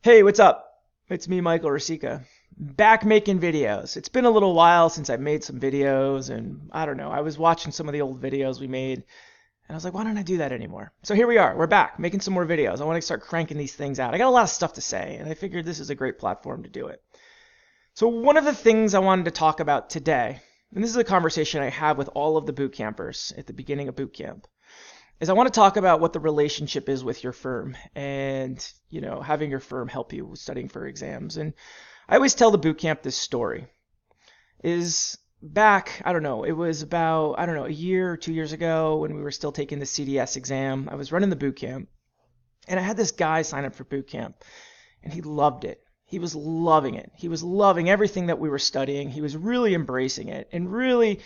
Hey, what's up? It's me, Michael Riscica. Back making videos. It's been a little while since I've made some videos, and I don't know, I was watching some of the old videos we made, and I was like, why don't I do that anymore? So here we are, we're back, making some more videos. I want to start cranking these things out. I got a lot of stuff to say, and I figured this is a great platform to do it. So one of the things I wanted to talk about today, and this is a conversation I have with all of the boot campers at the beginning of boot camp, is I want to talk about what the relationship is with your firm and, having your firm help you with studying for exams. And I always tell the boot camp this story. Is back, I don't know, it was about, I don't know, a year or 2 years ago when we were still taking the CDS exam. I was running the boot camp and I had this guy sign up for boot camp and he loved it. He was loving it. He was loving everything that we were studying. He was really embracing it and really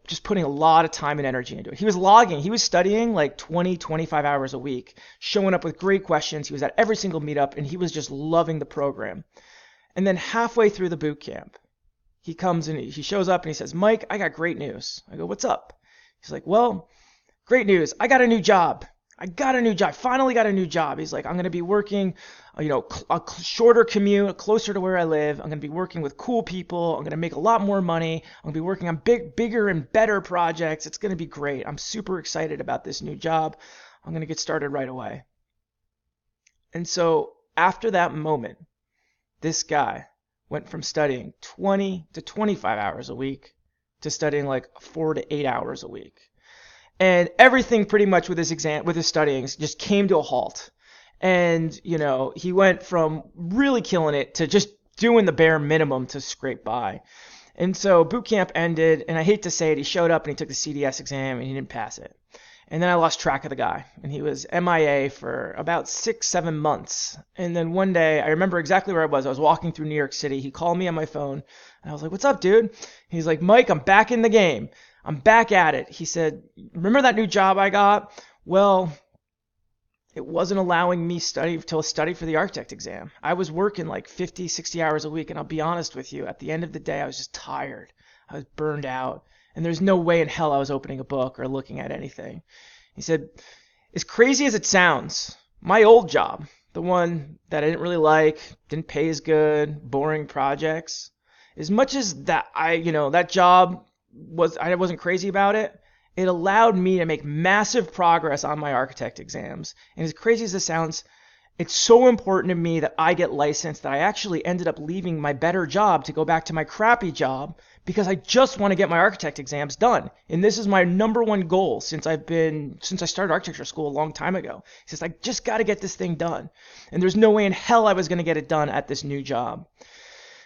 just putting a lot of time and energy into it. He was logging. He was studying like 20, 25 hours a week, showing up with great questions. He was at every single meetup, and he was just loving the program. And then halfway through the boot camp, he comes and he shows up and he says, Mike, I got great news. I go, what's up? He's like, well, great news. I got a new job. I got a new job. Finally got a new job. He's like, I'm going to be working, a shorter commute, closer to where I live. I'm going to be working with cool people. I'm going to make a lot more money. I'm going to be working on bigger and better projects. It's going to be great. I'm super excited about this new job. I'm going to get started right away. And so after that moment, this guy went from studying 20 to 25 hours a week to studying like 4 to 8 hours a week. And everything pretty much with his studying just came to a halt. And, he went from really killing it to just doing the bare minimum to scrape by. And so boot camp ended, and I hate to say it, he showed up and he took the CDS exam and he didn't pass it. And then I lost track of the guy, and he was MIA for about 6-7 months. And then one day, I remember exactly where I was. I was walking through New York City. He called me on my phone, and I was like, what's up, dude? He's like, Mike, I'm back in the game. I'm back at it. He said, remember that new job I got? Well, it wasn't allowing me to study for the architect exam. I was working like 50, 60 hours a week, and I'll be honest with you, at the end of the day, I was just tired. I was burned out, and there's no way in hell I was opening a book or looking at anything. He said, as crazy as it sounds, my old job, the one that I didn't really like, didn't pay as good, boring projects, as much as that that job I wasn't crazy about it, it allowed me to make massive progress on my architect exams. And as crazy as this sounds, it's so important to me that I get licensed that I actually ended up leaving my better job to go back to my crappy job because I just want to get my architect exams done. And this is my number one goal since I started architecture school a long time ago. He says, I just got to get this thing done. And there's no way in hell I was going to get it done at this new job.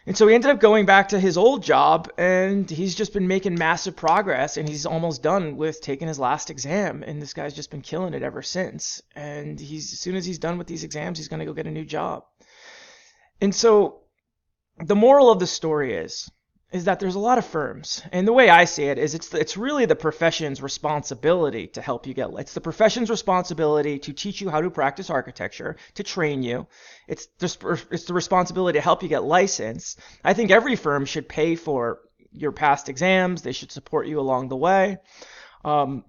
And so he ended up going back to his old job, and he's just been making massive progress, and he's almost done with taking his last exam, and this guy's just been killing it ever since. And as soon as he's done with these exams, he's going to go get a new job. And so the moral of the story is that there's a lot of firms, and the way I see it is it's really the profession's responsibility to help you it's the profession's responsibility to teach you how to practice architecture, to train you. It's the responsibility to help you get licensed. I think every firm should pay for your past exams. They should support you along the way. No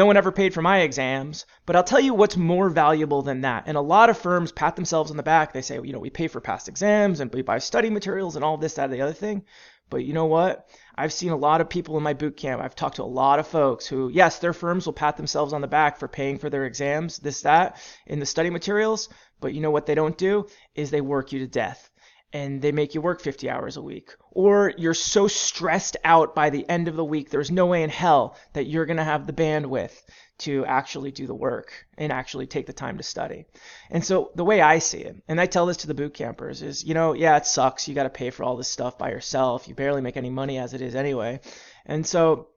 one ever paid for my exams, but I'll tell you what's more valuable than that. And a lot of firms pat themselves on the back. They say, we pay for past exams and we buy study materials and all this, that, and the other thing. But you know what? I've seen a lot of people in my boot camp. I've talked to a lot of folks who, yes, their firms will pat themselves on the back for paying for their exams, this, that, in the study materials. But you know what they don't do is they work you to death. And they make you work 50 hours a week. Or you're so stressed out by the end of the week, there's no way in hell that you're going to have the bandwidth to actually do the work and actually take the time to study. And so the way I see it, and I tell this to the boot campers, is, yeah, it sucks. You got to pay for all this stuff by yourself. You barely make any money as it is anyway. And so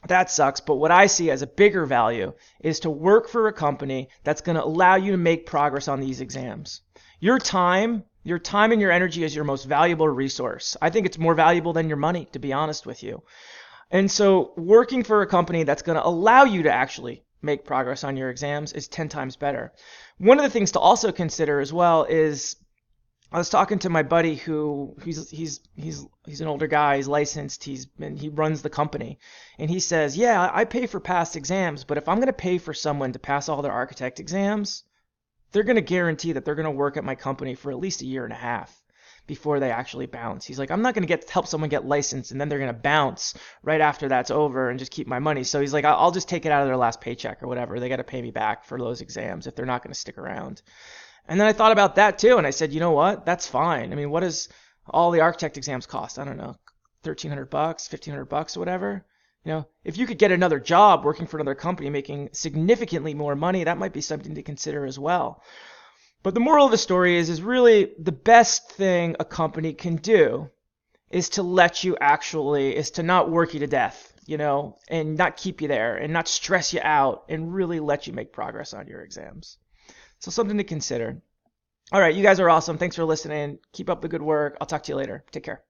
that sucks. But what I see as a bigger value is to work for a company that's going to allow you to make progress on these exams. Your time and your energy is your most valuable resource. I think it's more valuable than your money, to be honest with you. And so working for a company that's going to allow you to actually make progress on your exams is 10 times better. One of the things to also consider as well is I was talking to my buddy who he's an older guy, he's licensed, he runs the company. And he says, "Yeah, I pay for past exams, but if I'm going to pay for someone to pass all their architect exams, they're going to guarantee that they're going to work at my company for at least a year and a half before they actually bounce. He's like, I'm not going to help someone get licensed and then they're going to bounce right after that's over and just keep my money. So he's like, I'll just take it out of their last paycheck or whatever. They got to pay me back for those exams if they're not going to stick around. And then I thought about that too, and I said, you know what? That's fine. I mean, what does all the architect exams cost? I don't know, $1,300, $1,500 or whatever. You know, if you could get another job working for another company making significantly more money, that might be something to consider as well. But the moral of the story is really the best thing a company can do is to not work you to death, you know, and not keep you there and not stress you out and really let you make progress on your exams. So something to consider. All right, you guys are awesome. Thanks for listening. Keep up the good work. I'll talk to you later. Take care.